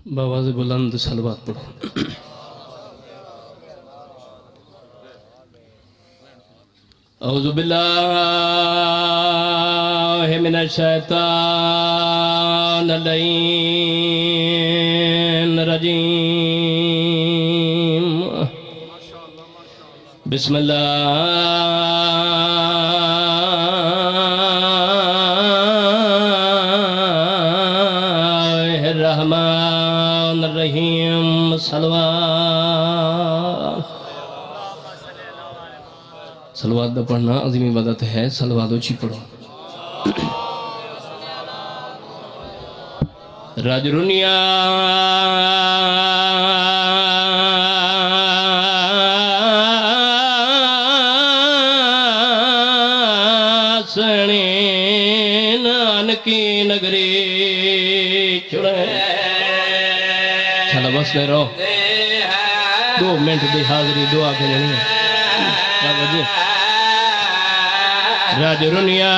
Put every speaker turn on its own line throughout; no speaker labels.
बाबा से बुलंद सलवात पढ़ो। औज़ु बिल्लाहि मिनश शैतानिर रजीम। बिस्मिल्लाहिर्रहमानिर्रहीम। सलवात दा पढ़ना अजीम इबादत है। सलवात उची पढ़ो। राजरुनिया सने नानकी नगरी चुड़े। चलो बस ले रहो, 2 मिनट की हाजरी दुआ के लेनी है। राज रुनिया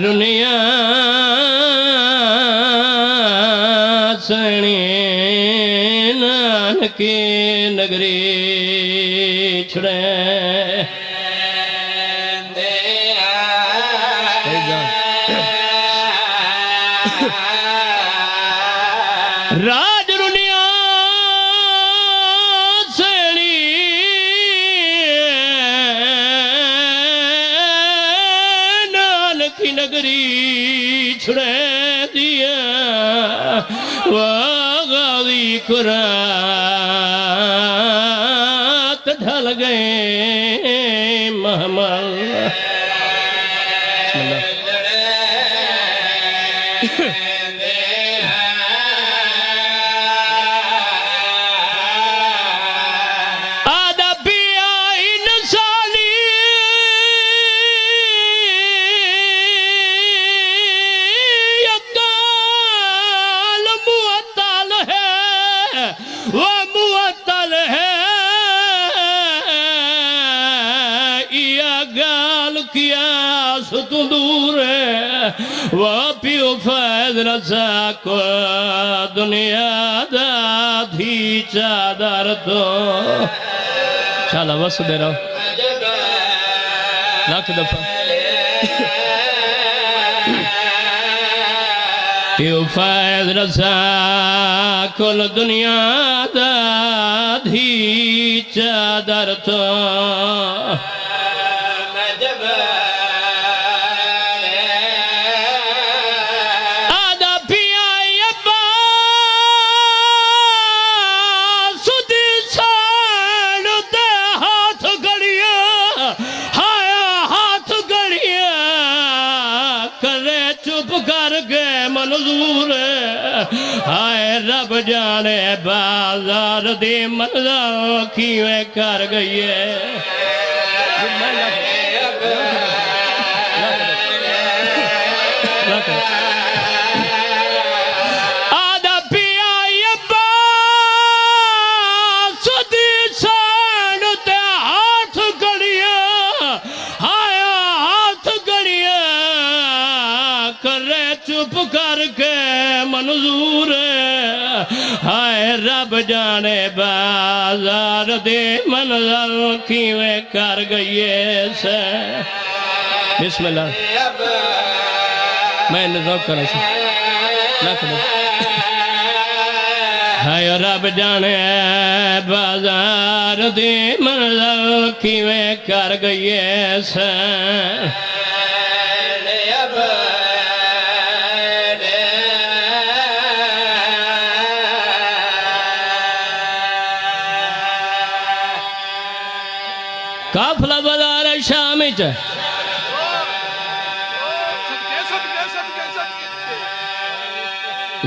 रुनिया सने नानकी नगरी छुड़े। राज रुनिया सनी नानकी नगरी छुड़े दिया वागावी कुरात ढल गए महमल। वो मुअत्तल है या गाल किया सुतु दूर है। वो पियो फैज रसा को दुनिया दा थी चादर तो। चला बस दे रहा लाख दफा पियो फैज रसा कुल दुनिया दा धी चादर तो। आदा पिया अब्बा सुदी साड़ दे हाथ गड़िया हाया हाथ गड़िया करे चुप कर गए मंजूर। हाय रब जाने बाजार दे मंजर किवें कर गई है। आदा पिया अब्बा सुदी साड़ ते हाथ गड़िया हाया हाथ गड़िया करे चुप करके मंजूर। हाय रब जाने बाजार दे मंजर किवें कर गई से। बिस्मिल्लाह मैं नजर कर हाय रब जाने बाजार दे मंजर किवें कर गई से। काफला बाजार शाम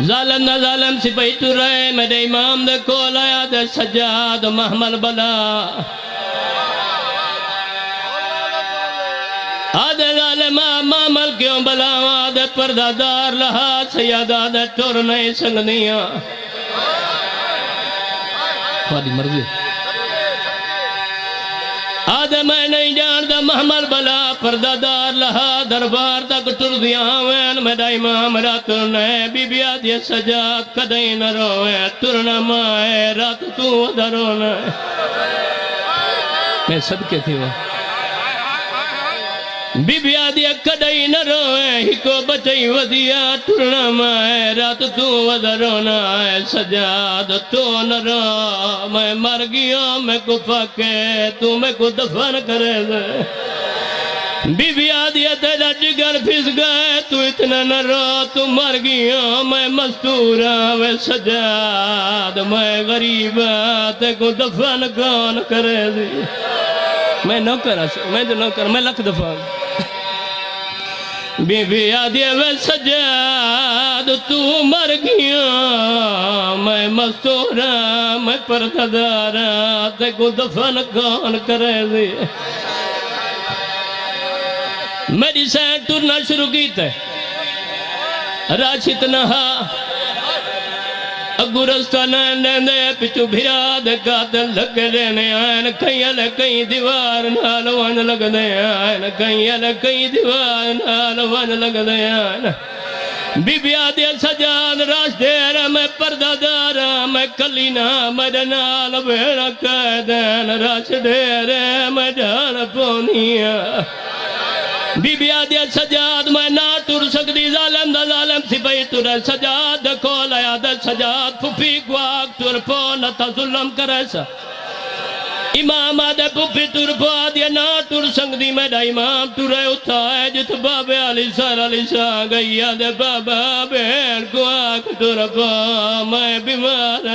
जालम ना जालम सिपाही तू रहे मेरे इमाम दे कोल आया दे सज्जाद महमल बला आदे जालम महमल क्यों बलावा दे पर्दादार लहा सयादा दे टुर नहीं संगनिया। थोड़ी मर्जी आदे मैं नहीं जानता महमल बला परदादार लहा दरबार तक टुर दिया वैन मेरा इमाम रात ने बीबी आदि सजाद कदई न रोवे तुरना माए रात तू दरो न मैं सदके थी वो बीबी आदि कदई न रोवे हिको बचई वदिया तुरना माए रात तू वदरो न सजाद तो न रो मैं मर गया मैं को पके तू मैं को दफन करे बीबी आदि तेरा जिगर फिस गए तू इतना न रो तू मर गया मैं मस्तूरा वे सजाद मैं गरीब ते को दफन कौन करे मैं नौकर मैं तो नौकर मैं लख दफा बीबी आदि वे सजाद तू मर गया मैं मस्तूरा मैं परदादारा ते को दफन कौन करे मेरी सैर टुरना शुरू की थे राशित नहा अगू रस्ता नंदे पिछू भिरा दे कातल लगे रहने आन कई अल कई दीवार नाल वन लगदे आन कई अल कई दीवार नाल वन लगदे आन बीबी आदि सजाद राश देर मैं परदादार मैं कली ना मेरे नाल भेड़ कैदैन राश देर मैं जान पौनिया बीबी आदि सजाद मैं ना टुर सकती जालम दा जालम सिपाही तुर सजाद को लाया द सजाद फुफी ग्वाक तुर पो न था जुल्म करे सा इमाम आदे फुफी तुर पो आदि ना टुर संगदी मेरा इमाम तुरे उठाए जित बाबे अली सा गई आदे बाबा बेर ग्वाक तुर पो मैं बीमार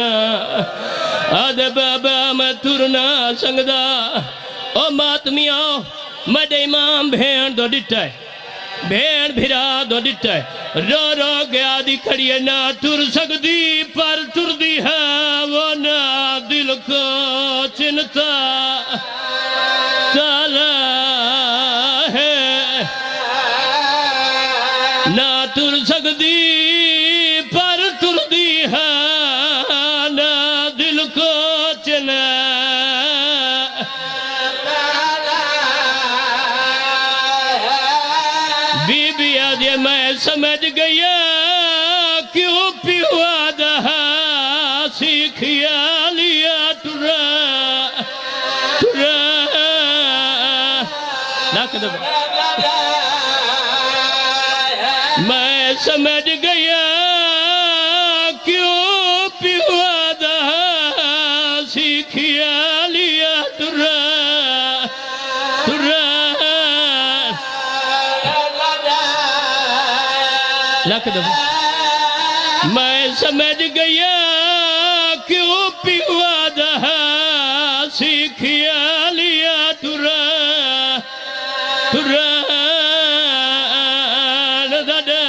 आदे बाबा मैं तुर ना संगदा ओ मातमिया मेरे इमाम भेड़ दो डिटा है भेड़ भिरा दो डिटा है रो गया दी खड़ी है ना टुर सकती पर टुर दी है वो ना दिल को चिंता चला है ना टुर सकती पर टुर दी है ना दिल को चिंता बीबी आदि मैं समझ गया क्यों पिवा दहा सीखिया लिया टुरा टुरा मैं समझ गया क्यों पिवा दहा सीखिया लिया टुरा टुरा मैं समझ गया क्यों पिवा दहा सीखिया लिया तुरा तुरा दादा